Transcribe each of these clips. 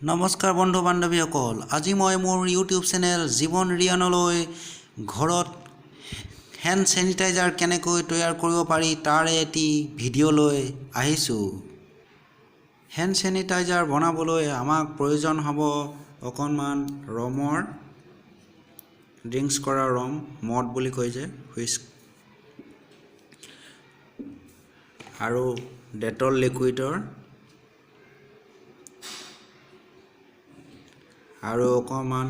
নমস্কাৰ বন্ধু বান্ধৱীসকল, আজি মই মোৰ ইউটিউব চেনেল জীৱন ৰিয়ানলৈ ঘৰত হেণ্ড চেনিটাইজাৰ কেনেকৈ তৈয়াৰ কৰিব পাৰি তাৰ এটি ভিডিঅ' লৈ আহিছোঁ। হেণ্ড চেনিটাইজাৰ বনাবলৈ আমাক প্ৰয়োজন হ'ব অকণমান ৰমৰ, ড্ৰিংকছ কৰা ৰম, মদ বুলি কয় যে হুইস্ক, আৰু ডেটল লিকুইডৰ, আৰু অকণমান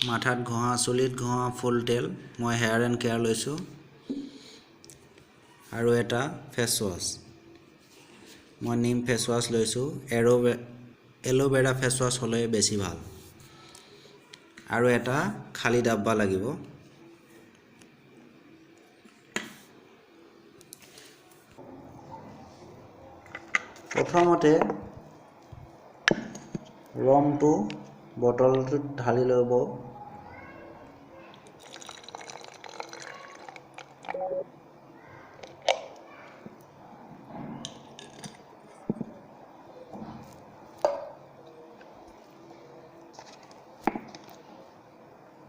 মাথাত ঘঁহা, চুলিত ঘঁহা ফুল তেল, মই হেয়াৰ এণ্ড কেয়াৰ লৈছোঁ, আৰু এটা ফেচ ৱাছ, মই নিম ফেচ ৱাছ লৈছোঁ। এল'ভেৰা ফেচ ৱাছ হ'লে বেছি ভাল, আৰু এটা খালী ডাব্বা লাগিব। প্ৰথমতে ৰমটো বটলটোত ঢালি ল'ব।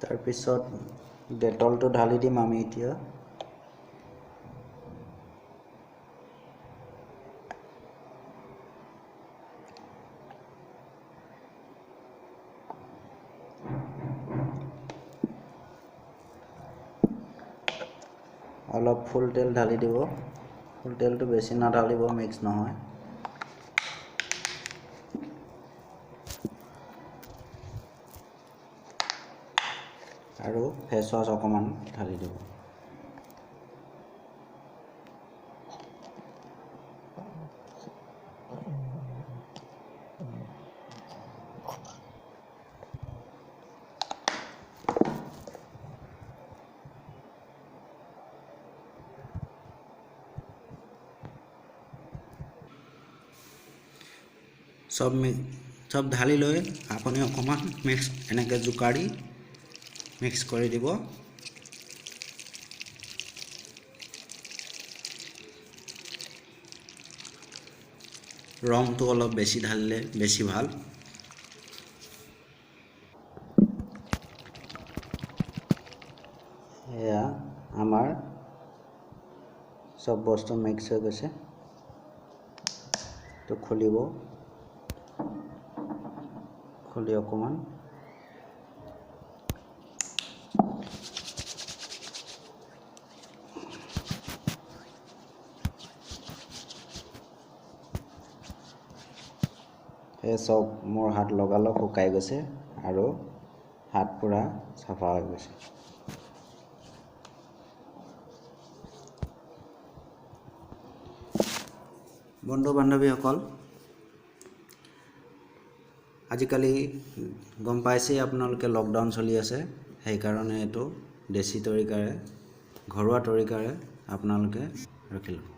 তাৰপিছত ডেটলটো ঢালি দিম আমি এতিয়া। অলপ ফুল তেল ঢালি দিব, ফুল তেলটো বেছি নাঢালিব, মিক্স নহয়। আৰু ফেচ ৱাছ অকণমান ঢালি দিব। চব ঢালি লৈ আপুনি অকণমান এনেকৈ জোকাৰি মিক্স কৰি দিব। ৰংটো অলপ বেছি ঢালিলে বেছি ভাল। এয়া আমাৰ চব বস্তু মিক্স হৈ গৈছে। তো খুলি অকণমান চব মোৰ হাত লগালগ শুকাই গৈছে আৰু হাত পুৰা চাফা হৈ গৈছে। বন্ধু বান্ধৱীসকল, আজিকালি গম পাইছেই আপোনালোকে, লকডাউন চলি আছে, সেইকাৰণে এইটো দেশী তৰিকাৰে, ঘৰুৱা তৰিকাৰে আপোনালোকে ৰাখিলোঁ।